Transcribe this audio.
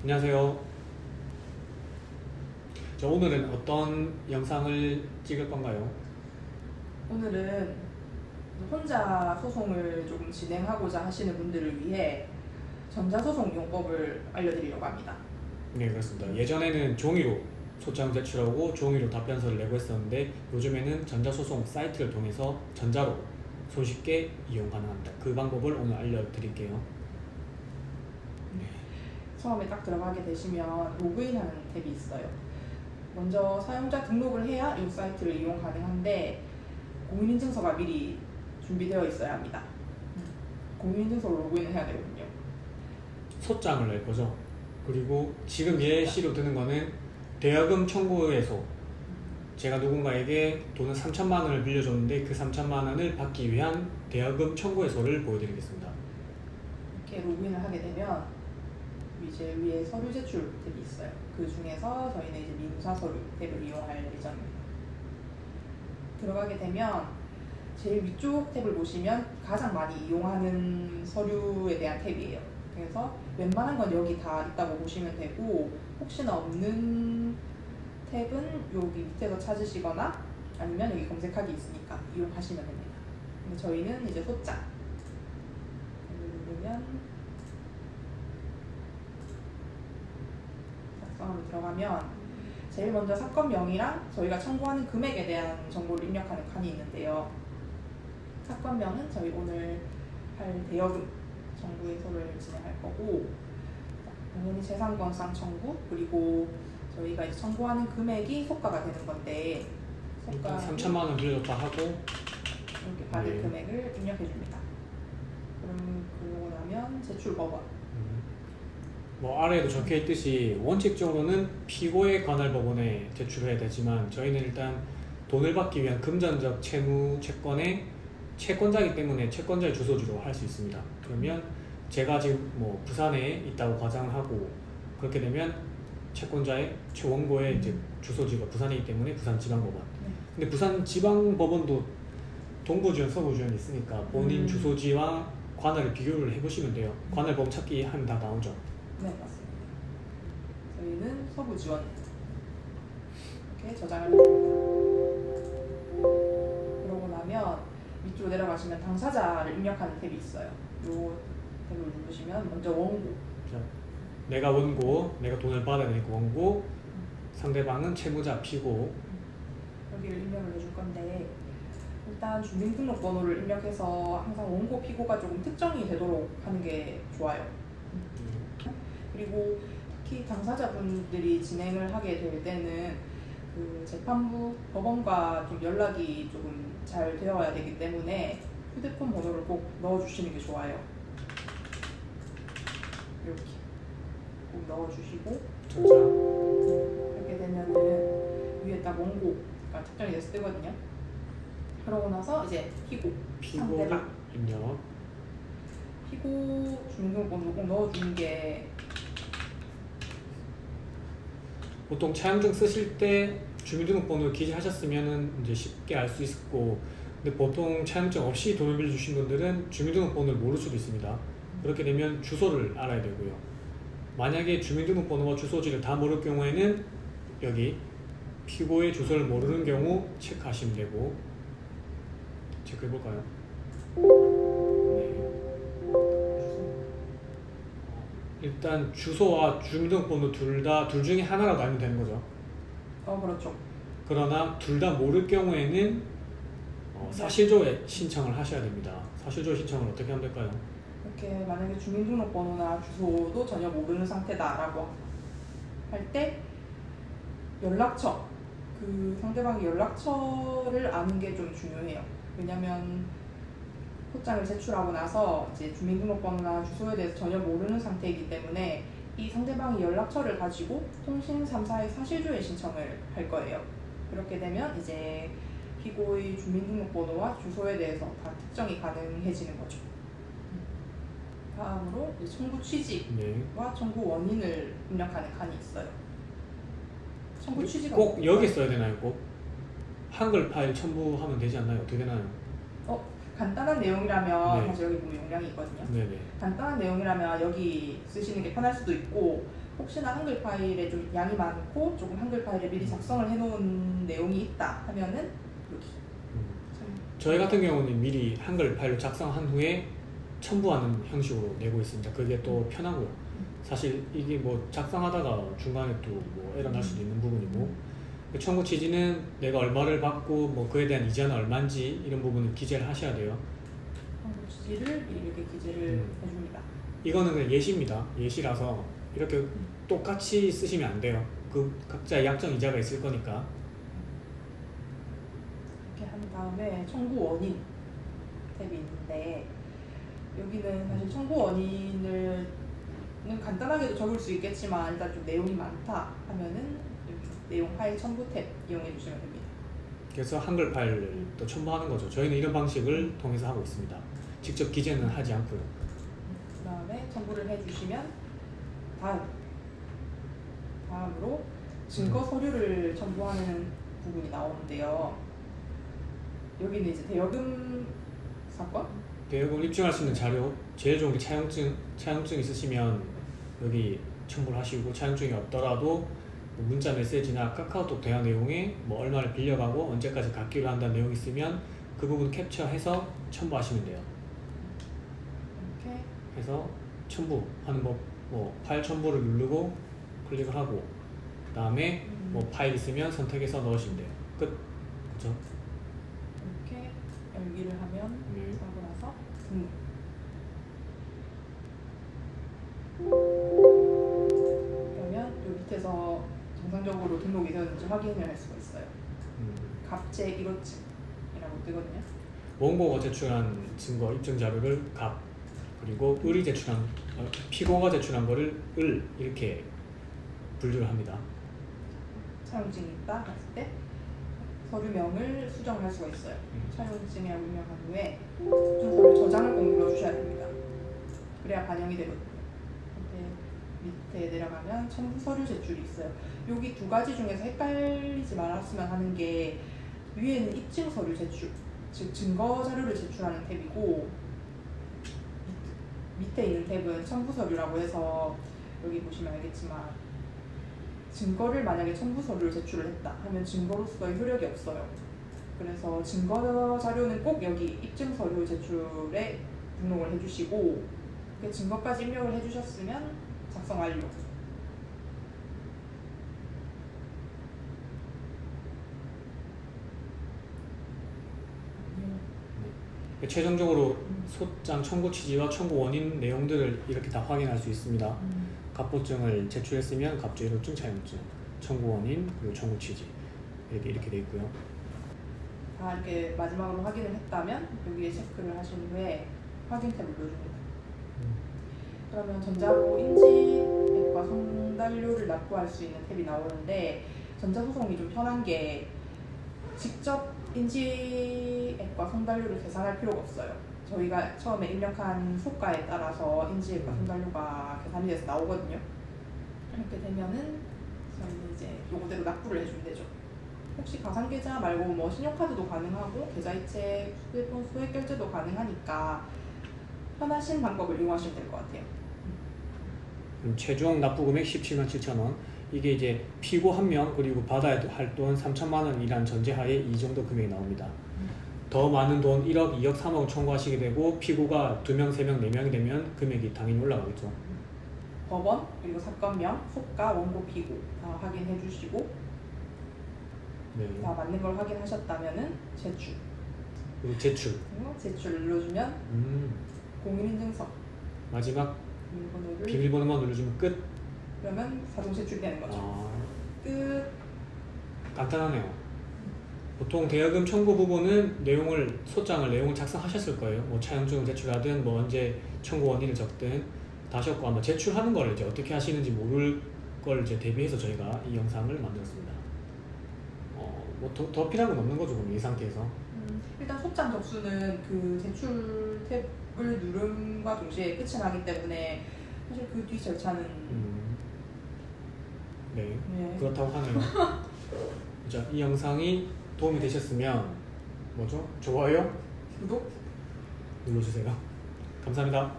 안녕하세요. 오늘은 어떤 영상을 찍을 건가요? 오늘은 혼자 소송을 조금 진행하고자 하시는 분들을 위해 전자소송 용법을 알려드리려고 합니다. 네, 그렇습니다. 예전에는 종이로 소장 제출하고 종이로 답변서를 내고 했었는데 요즘에는 전자소송 사이트를 통해서 전자로 손쉽게 이용 가능합니다. 그 방법을 오늘 알려드릴게요. 처음에 딱 들어가게 되시면 로그인하는 탭이 있어요. 먼저 사용자 등록을 해야 이 사이트를 이용 가능한데 공인인증서가 미리 준비되어 있어야 합니다. 공인인증서로 로그인을 해야 되거든요. 소장을 낼 거죠. 그리고 지금 예시로 드는 거는 대여금 청구에서 제가 누군가에게 돈을 3천만 원을 빌려줬는데 그 3천만 원을 받기 위한 대여금 청구해소를 보여드리겠습니다. 이렇게 로그인을 하게 되면 이제 위에 서류 제출 탭이 있어요. 그 중에서 저희는 이제 민사 서류 탭을 이용할 예정입니다. 들어가게 되면 제일 위쪽 탭을 보시면 가장 많이 이용하는 서류에 대한 탭이에요. 그래서 웬만한 건 여기 다 있다고 보시면 되고, 혹시나 없는 탭은 여기 밑에서 찾으시거나 아니면 여기 검색하기 있으니까 이용하시면 됩니다. 근데 저희는 이제 소장 누르면 작성으로 들어가면 제일 먼저 사건명이랑 저희가 청구하는 금액에 대한 정보를 입력하는 칸이 있는데요. 사건명은 저희 오늘 할 대여금 청구해소를 진행할 거고, 당연히 재산권상 청구, 그리고 저희가 이제 청구하는 금액이 소가가 되는 건데, 일단 소가 3천만 원 빌려줬다 하고 이렇게 받을 금액을 입력해 줍니다. 그러고 나면 제출 법원. 아래에도 적혀 있듯이 원칙적으로는 피고에 관할 법원에 제출해야 되지만 저희는 일단 돈을 받기 위한 금전적 채무 채권의 채권자이기 때문에 채권자의 주소지로 할 수 있습니다. 그러면 제가 지금 부산에 있다고 가정하고 그렇게 되면 채권자의 원고의 이제 주소지가 부산이기 때문에 부산지방법원. 근데 부산지방법원도 동부지원, 서부지원이 있으니까 본인 주소지와 관할을 비교를 해보시면 돼요. 관할 법원 찾기 하면 다 나오죠. 네, 맞습니다. 저희는 서부지원 이렇게 저장을 해줍니다. 그러고 나면 밑으로 내려가시면 당사자를 입력하는 탭이 있어요. 이 탭을 누르시면 먼저 원고. 내가 원고, 내가 돈을 받아야 되니까 원고, 상대방은 채무자, 피고. 여기를 입력을 해줄 건데, 일단 주민등록번호를 입력해서 항상 원고, 피고가 조금 특정이 되도록 하는 게 좋아요. 그리고 특히 당사자분들이 진행을 하게 될 때는 그 재판부, 법원과 좀 연락이 조금 잘 되어야 되기 때문에 휴대폰 번호를 꼭 넣어주시는 게 좋아요. 이렇게 꼭 넣어주시고, 이렇게 되면은 위에 딱 원고가 특정이 돼서 뜨거든요. 그러고 나서 이제 피고를 입력. 피고 주민등록번호 꼭 넣어주는 게, 보통 차용증 쓰실 때 주민등록번호 기재하셨으면 이제 쉽게 알 수 있고, 근데 보통 차용증 없이 돈을 빌려주신 분들은 주민등록번호를 모를 수도 있습니다. 그렇게 되면 주소를 알아야 되고요. 만약에 주민등록번호와 주소지를 다 모를 경우에는 여기 피고의 주소를 모르는 경우 체크하시면 되고, 체크해볼까요? 일단 주소와 주민등록번호 둘 중에 하나라도 알면 되는 거죠. 그렇죠. 그러나 둘 다 모를 경우에는 사실조회 신청을 하셔야 됩니다. 사실조회 신청을 어떻게 하면 될까요? 이렇게 만약에 주민등록번호나 주소도 전혀 모르는 상태다라고 할 때 연락처, 그 상대방의 연락처를 아는 게 좀 중요해요. 왜냐면 소장을 제출하고 나서 이제 주민등록번호나 주소에 대해서 전혀 모르는 상태이기 때문에 이 상대방의 연락처를 가지고 통신 3사의 사실조회 신청을 할 거예요. 그렇게 되면 이제 피고의 주민등록번호와 주소에 대해서 다 특정이 가능해지는 거죠. 다음으로 이제 청구 취지와 청구 원인을 입력하는 칸이 있어요. 청구 취지가 꼭 여기 써야 되나요? 꼭 한글 파일 첨부하면 되지 않나요? 어떻게 되나요? 간단한 내용이라면 네. 사실 여기 보면 용량이 있거든요. 네네. 간단한 내용이라면 여기 쓰시는 게 편할 수도 있고, 혹시나 한글 파일에 좀 양이 많고 조금 한글 파일에 미리 작성을 해놓은 내용이 있다 하면은 여기 저희 같은 경우는 미리 한글 파일로 작성한 후에 첨부하는 형식으로 내고 있습니다. 그게 또 편하고요. 사실 이게 뭐 작성하다가 중간에 또 뭐 에러 날 수도 있는 부분이고, 청구 취지는 내가 얼마를 받고 뭐 그에 대한 이자는 얼마인지 이런 부분을 기재를 하셔야 돼요. 청구 취지를 미리 이렇게 기재를 해줍니다. 이거는 그냥 예시입니다. 예시라서 이렇게 똑같이 쓰시면 안 돼요. 그 각자의 약정 이자가 있을 거니까. 이렇게 한 다음에 청구 원인 탭이 있는데, 여기는 사실 청구 원인을 간단하게도 적을 수 있겠지만 일단 좀 내용이 많다 하면은 여기 내용 파일 첨부 탭 이용해 주시면 됩니다. 그래서 한글 파일을 또 첨부하는 거죠. 저희는 이런 방식을 통해서 하고 있습니다. 직접 기재는 하지 않고요. 그 다음에 첨부를 해주시면 다음으로 증거 서류를 첨부하는 부분이 나오는데요. 여기는 이제 대여금 사건? 대여금 입증할 수 있는 자료, 제일 좋은 게 차용증 있으시면 여기 첨부를 하시고, 차용증이 없더라도 문자 메시지나 카카오톡 대화 내용에 뭐 얼마를 빌려가고 언제까지 갚기로 한다는 내용이 있으면 그 부분 캡처해서 첨부하시면 돼요. 이렇게 해서 첨부하는 법, 뭐 파일 첨부를 누르고 클릭을 하고, 그 다음에 뭐 파일 있으면 선택해서 넣으시면 돼요. 끝. 그죠? 이렇게 열기를 하면 네. 하고 나서 등록. 그러면 이 밑에서 정상적으로 등록이 되었는지 확인을 할 수가 있어요. 갑제 1호증이라고 뜨거든요. 원고가 제출한 증거 입증 자료를 갑, 그리고 을이 제출한 피고가 제출한 거를 을 이렇게 분류를 합니다. 차용증이 있다 했을 때 서류명을 수정을 할 수가 있어요. 차용증이라고 입력한 후에 입증서류 저장을 꼭 눌러주셔야 됩니다. 그래야 반영이 되거든요. 밑에 내려가면 첨부 서류 제출이 있어요. 여기 두 가지 중에서 헷갈리지 말았으면 하는 게, 위에는 입증 서류 제출, 즉 증거 자료를 제출하는 탭이고, 밑에 있는 탭은 첨부 서류라고 해서 여기 보시면 알겠지만 증거를 만약에 첨부 서류를 제출을 했다 하면 증거로서의 효력이 없어요. 그래서 증거 자료는 꼭 여기 입증 서류 제출에 등록을 해주시고, 증거까지 입력을 해주셨으면 작성 완료. 최종적으로 소장 청구 취지와 청구 원인 내용들을 이렇게 다 확인할 수 있습니다. 갑부증을 제출했으면 갑주 1호증, 차용증, 청구 원인, 그리고 청구 취지 이렇게 돼 있고요. 다 이렇게 마지막으로 확인을 했다면 여기에 체크를 하신 후에 확인 탭을 눌러줍니다. 그러면 전자보 인지액과 성단료를 납부할 수 있는 탭이 나오는데, 전자소송이 좀 편한 게 직접 인지액과 성단료를 계산할 필요가 없어요. 저희가 처음에 입력한 소가에 따라서 인지액과 성단료가 계산이 돼서 나오거든요. 이렇게 되면은 저희는 이제 요거대로 납부를 해주면 되죠. 혹시 가상계좌 말고 뭐 신용카드도 가능하고 계좌이체, 휴대폰 소액 결제도 가능하니까 편하신 방법을 이용하시면 될 것 같아요. 최종 납부 금액 17만 7천 원. 이게 이제 피고 1명 그리고 받아야 할 돈 3천만 원이란 전제하에 이 정도 금액이 나옵니다. 더 많은 돈 1억, 2억, 3억 청구하시게 되고, 피고가 2명, 3명, 4명이 되면 금액이 당연히 올라가겠죠. 법원, 그리고 사건명, 속가, 원고, 피고 다 확인해 주시고, 네. 다 맞는 걸 확인하셨다면은 제출. 그리고 제출. 제출 눌러주면 공인인증서 마지막 비밀번호를 비밀번호만 눌러주면 끝. 그러면 자동 제출이 되는 거죠. 끝. 간단하네요. 보통 대여금 청구 부분은 소장을 내용을 작성하셨을 거예요. 뭐 차용증을 제출하든 뭐 언제 청구 원인을 적든 다 하셨고, 아마 제출하는 걸 이제 어떻게 하시는지 모를 걸 이제 대비해서 저희가 이 영상을 만들었습니다. 뭐 더 필요한 건 없는 거죠, 그럼 이 상태에서. 일단 소장 접수는 그 제출 탭을 누름과 동시에 끝이 나기 때문에 사실 그 뒤 절차는 네. 네. 그렇다고 하네요. 자, 이 영상이 도움이 되셨으면 좋아요, 구독 눌러주세요. 감사합니다.